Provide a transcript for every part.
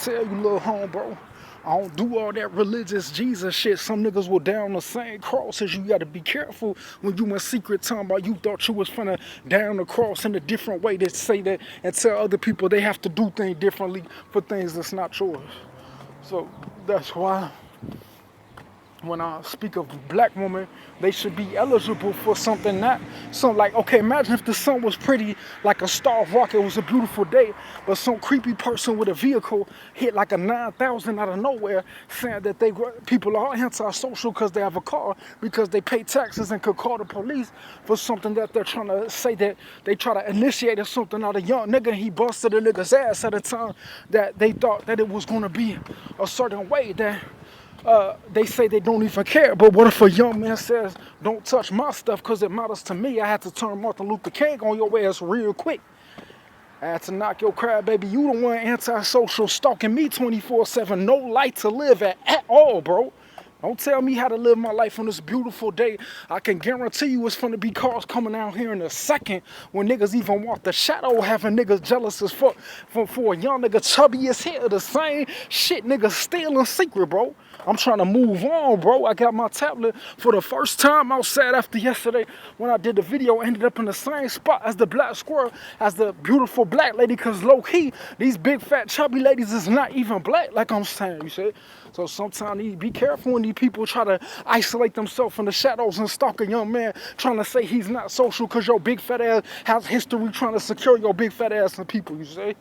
tell you, little home, bro. I don't do all that religious Jesus shit. Some niggas will down the same cross as you. Gotta be careful when you in secret talking about you thought you was finna down the cross in a different way. That say that and tell other people they have to do things differently for things that's not yours. So that's why when I speak of black women, they should be eligible for something, not something like, okay, imagine if the sun was pretty like a star of rock, it was a beautiful day, but some creepy person with a vehicle hit like a 9,000 out of nowhere saying that people are antisocial because they have a car, because they pay taxes and could call the police for something that they're trying to say that they try to initiate or something out of young nigga. He busted a nigga's ass at a time that they thought that it was going to be a certain way that they say they don't even care. But what if a young man says, don't touch my stuff because it matters to me? I had to turn Martin Luther King on your ass real quick. I had to knock your crab, baby. You the one antisocial stalking me 24/7. No light to live at all, bro. Don't tell me how to live my life on this beautiful day. I can guarantee you it's gonna be cars coming out here in a second when niggas even want the shadow, having niggas jealous as fuck for a young nigga chubby as hell. The same shit niggas still in secret, bro. I'm trying to move on, bro. I got my tablet for the first time outside after yesterday when I did the video. Ended up in the same spot as the black squirrel, as the beautiful black lady, because low-key, these big fat chubby ladies is not even black, like I'm saying, you see? So sometimes you be careful when these people try to isolate themselves in the shadows and stalk a young man trying to say he's not social because your big fat ass has history trying to secure your big fat ass and people, you see?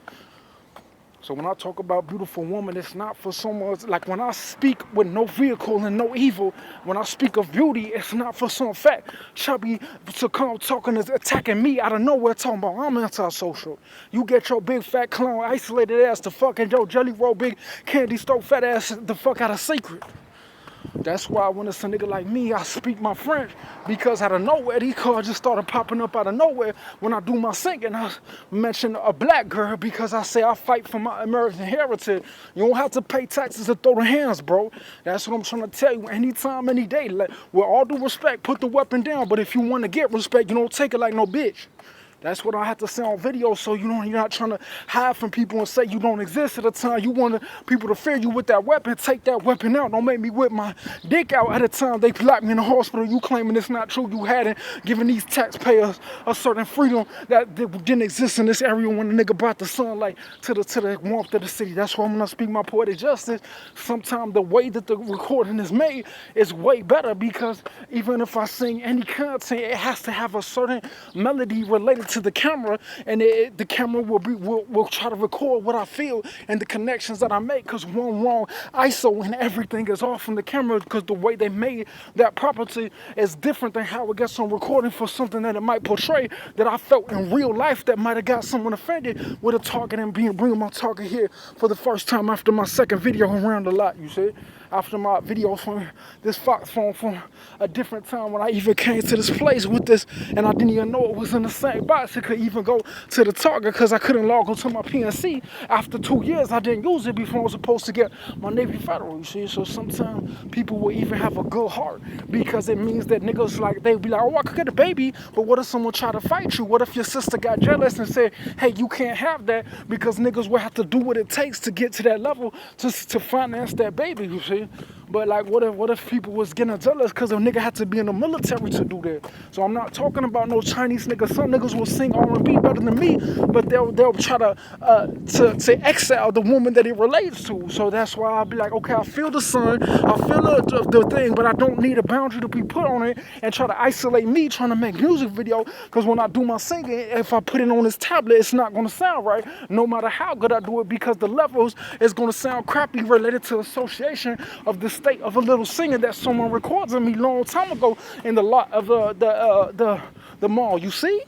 So when I talk about beautiful woman, it's not for someone, like when I speak with no vehicle and no evil, when I speak of beauty, it's not for some fat chubby to come talking, attacking me out of nowhere, talking about I'm antisocial. You get your big fat clown isolated ass to fucking your jelly roll big candy store fat ass the fuck out of secret. That's why when it's a nigga like me, I speak my French, because out of nowhere, these cars just started popping up out of nowhere. When I do my singing, I mention a black girl because I say I fight for my American heritage. You don't have to pay taxes to throw the hands, bro. That's what I'm trying to tell you. Anytime, any day, like, with all due respect, put the weapon down. But if you want to get respect, you don't take it like no bitch. That's what I have to say on video, so you're not trying to hide from people and say you don't exist at a time. You want people to fear you with that weapon, take that weapon out. Don't make me whip my dick out at a time they locked me in the hospital. You claiming it's not true. You hadn't given these taxpayers a certain freedom that didn't exist in this area when the nigga brought the sunlight to the warmth of the city. That's why when I speak my poetic justice, sometimes the way that the recording is made is way better, because even if I sing any content, it has to have a certain melody related to the camera, and the camera will try to record what I feel and the connections that I make, because one wrong ISO and everything is off from the camera, because the way they made that property is different than how it gets on recording for something that it might portray that I felt in real life that might have got someone offended with a target and bringing my target here for the first time after my second video around a lot, you see? After my video from this Fox phone from a different time when I even came to this place with this, and I didn't even know it was in the same box. It could even go to the Target because I couldn't log onto my PNC. After 2 years, I didn't use it before I was supposed to get my Navy Federal, you see? So sometimes people will even have a good heart, because it means that niggas, like, they'll be like, oh, I could get a baby, but what if someone try to fight you? What if your sister got jealous and said, hey, you can't have that, because niggas will have to do what it takes to get to that level to finance that baby, you see? But like, what if people was getting jealous because a nigga had to be in the military to do that? So I'm not talking about no Chinese niggas. Some niggas will sing R&B better than me, but they'll try to excel the woman that it relates to. So that's why I'll be like, okay, I feel the sun, I feel the thing, but I don't need a boundary to be put on it and try to isolate me trying to make music video. Because when I do my singing, if I put it on this tablet, it's not gonna sound right, no matter how good I do it, because the levels is gonna sound crappy related to association of the state of a little singer that someone records of me long time ago in the lot of the mall. You see?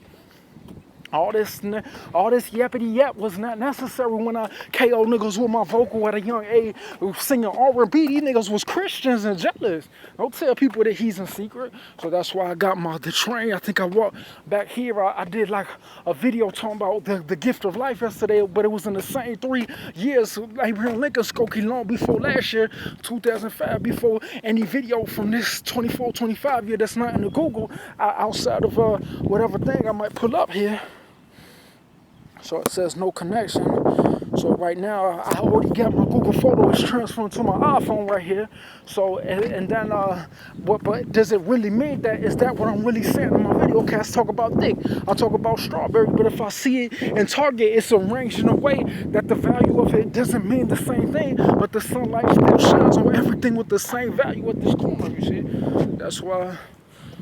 All this yappity yap was not necessary when I KO niggas with my vocal at a young age singing R&B. These niggas was Christians and jealous. Don't tell people that he's in secret. So that's why I got the train. I think I walked back here. I did like a video talking about the gift of life yesterday, but it was in the same 3 years. Abraham Lincoln Skokie long before last year, 2005, before any video from this 24, 25 year that's not in the Google outside of whatever thing I might pull up here. So it says no connection. So right now, I already got my Google Photos transferring to my iPhone right here. So, and then, but does it really mean that? Is that what I'm really saying in my video? Okay, I talk about thick, I talk about strawberry, but if I see it in Target, it's arranged in a way that the value of it doesn't mean the same thing, but the sunlight still shines on everything with the same value at this corner, you see? That's why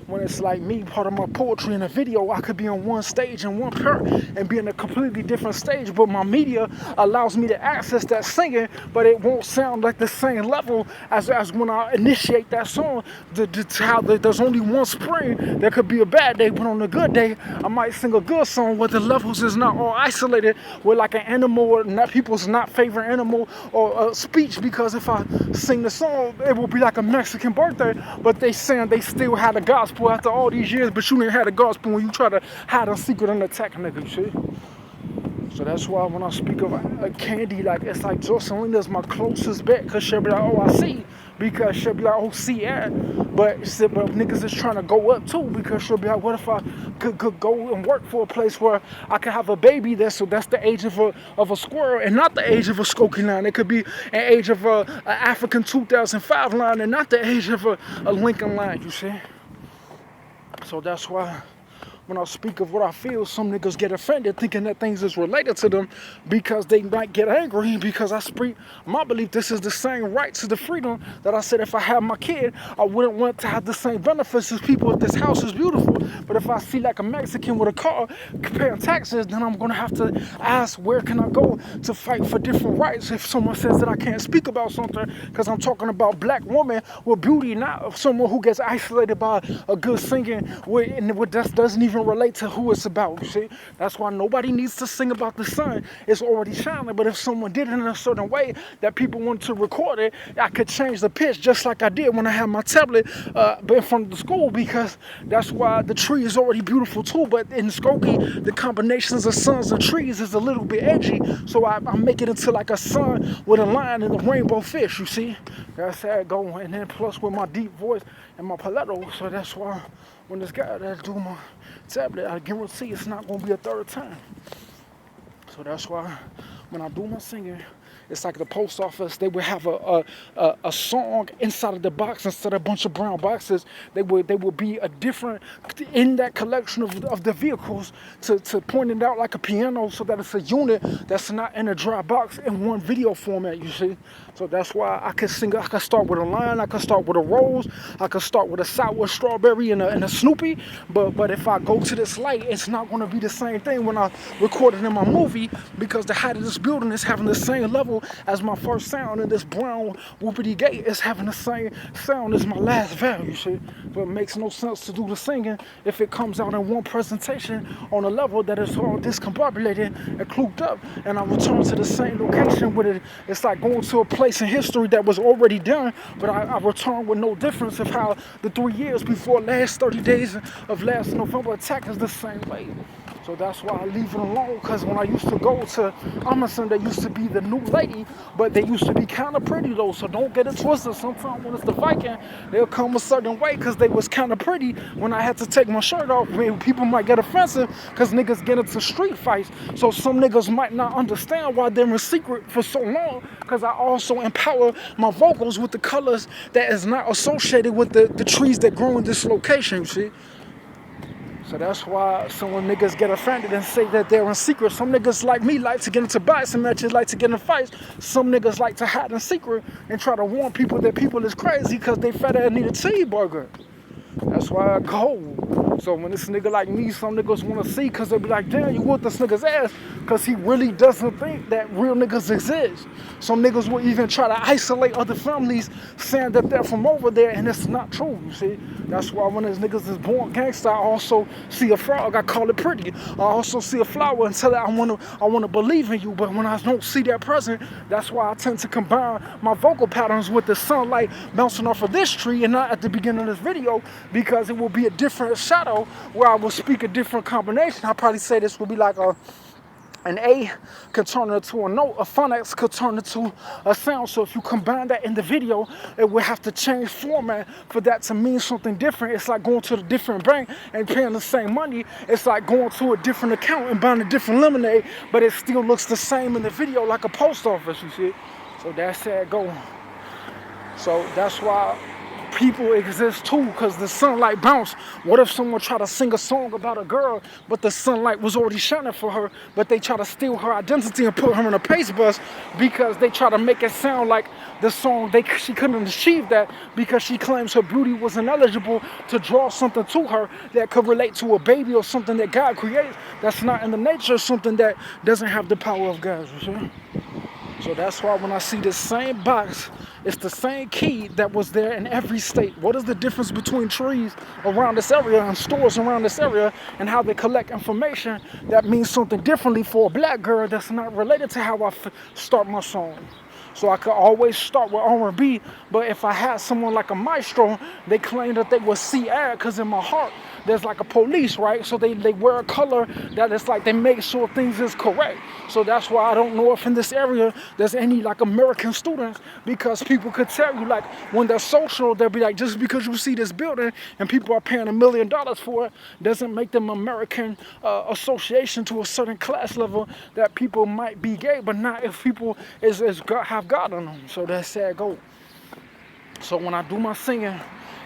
when it's like me, part of my poetry in a video, I could be on one stage in one part and be in a completely different stage, but my media allows me to access that singing, but it won't sound like the same level as when I initiate that song. There's only one spring. There could be a bad day, but on a good day, I might sing a good song where the levels is not all isolated with like an animal or not people's not favorite animal or a speech, because if I sing the song, it will be like a Mexican birthday, but they saying they still had a gospel after all these years, but you didn't have the gospel when you try to hide a secret and attack nigga, you see? So that's why when I speak of Candy, like it's like Jocelina's my closest bet, because she'll be like, oh, I see, because she'll be like, oh, see, yeah. But niggas is trying to go up too, because she'll be like, what if I could go and work for a place where I could have a baby there, so that's the age of a squirrel and not the age of a Skokie line. It could be an age of an African 2005 line and not the age of a Lincoln line, you see? So that's why when I speak of what I feel, some niggas get offended thinking that things is related to them, because they might get angry because I speak my belief. This is the same rights to the freedom that I said if I had my kid, I wouldn't want to have the same benefits as people if this house is beautiful. But if I see like a Mexican with a car paying taxes, then I'm gonna have to ask, where can I go to fight for different rights if someone says that I can't speak about something, because I'm talking about black woman with beauty, not someone who gets isolated by a good singing and what doesn't even relate to who it's about, you see? That's why nobody needs to sing about the sun. It's already shining, but if someone did it in a certain way that people want to record it, I could change the pitch just like I did when I had my tablet in front of the school, because that's why the tree is already beautiful too, but in Skokie, the combinations of suns and trees is a little bit edgy, so I make it into like a sun with a line and a rainbow fish, you see? That's how it go, and then plus with my deep voice and my paleto, so that's why when this guy that do my tablet, I guarantee it's not going to be a third time. So that's why when I do my singing, it's like the post office. They would have a song inside of the box instead of a bunch of brown boxes. They would be a different in that collection of the vehicles to point it out like a piano, so that it's a unit that's not in a dry box in one video format, you see. So that's why I could sing. I could start with a line. I could start with a rose. I could start with a sour strawberry and a Snoopy. But if I go to this light, it's not going to be the same thing when I record it in my movie, because the height of this building is having the same level as my first sound, and this brown whoopity gate is having the same sound as my last value, shit. But it makes no sense to do the singing if it comes out in one presentation on a level that is all discombobulated and clooped up, and I return to the same location with it. It's like going to a place in history that was already done, but I return with no difference of how the 3 years before last 30 days of last November attack is the same way. So that's why I leave it alone, because when I used to go to Amazon, they used to be the new lady, but they used to be kind of pretty though, so don't get it twisted. Sometimes when it's the Viking, they'll come a certain way because they was kind of pretty. When I had to take my shirt off, people might get offensive because niggas get into street fights. So some niggas might not understand why they're in secret for so long, because I also empower my vocals with the colors that is not associated with the trees that grow in this location, you see. So that's why some niggas get offended and say that they're in secret. Some niggas like me like to get into boxing matches, like to get in fights. Some niggas like to hide in secret and try to warn people that people is crazy because they fat ass need a cheeseburger. That's why I go. So when this nigga like me, some niggas want to see, because they be like, damn, you whoop this nigga's ass, because he really doesn't think that real niggas exist. Some niggas will even try to isolate other families, saying that they're from over there, and it's not true, you see. That's why when these niggas is born gangsta, I also see a frog, I call it pretty. I also see a flower and tell it I wanna believe in you, but when I don't see that present, that's why I tend to combine my vocal patterns with the sunlight bouncing off of this tree and not at the beginning of this video, because it will be a different shadow where I will speak a different combination. I'll probably say this will be like a An A could turn into a note, a phonics could turn into a sound. So if you combine that in the video, it would have to change format for that to mean something different. It's like going to a different bank and paying the same money. It's like going to a different account and buying a different lemonade, but it still looks the same in the video like a post office, you see. So that's how it goes. So that's why people exist too, because the sunlight bounce. What if someone tried to sing a song about a girl, but the sunlight was already shining for her, but they try to steal her identity and put her in a pace bus because they try to make it sound like the song, she couldn't achieve that because she claims her beauty was ineligible to draw something to her that could relate to a baby or something that God creates that's not in the nature of something that doesn't have the power of God, you see? So that's why when I see this same box, it's the same key that was there in every state. What is the difference between trees around this area and stores around this area and how they collect information that means something differently for a black girl that's not related to how I start my song? So I could always start with R&B, but if I had someone like a maestro, they claim that they would see ad because in my heart, there's like a police, right? So they wear a color that it's like they make sure things is correct. So that's why I don't know if in this area there's any like American students, because people could tell you like when they're social, they'll be like, just because you see this building and people are paying $1 million for it, doesn't make them American association to a certain class level that people might be gay, but not if people have God on them. So that's how it goes. So when I do my singing,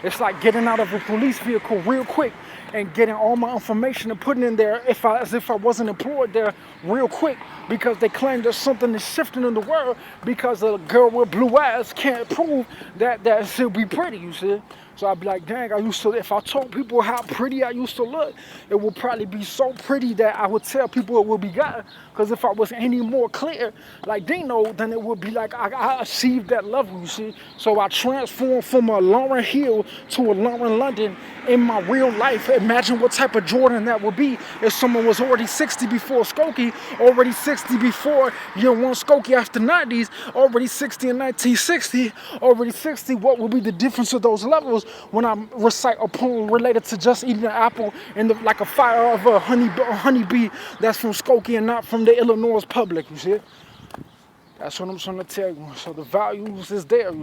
it's like getting out of a police vehicle real quick and getting all my information and putting in there as if I wasn't employed there real quick, because they claim there's something that's shifting in the world because a girl with blue eyes can't prove that she'll be pretty, you see. So I'd be like, dang, if I told people how pretty I used to look, it would probably be so pretty that I would tell people it would be God. Because if I was any more clear, like Dino, then it would be like I achieved that level, you see. So I transformed from a Lauren Hill to a Lauren London in my real life. Imagine what type of Jordan that would be if someone was already 60 before Skokie, already 60 before year one Skokie after 90s, already 60 in 1960, already 60. What would be the difference of those levels when I recite a poem related to just eating an apple and like a fire of a honeybee that's from Skokie and not from the Illinois public, you see? That's what I'm trying to tell you. So the values is there.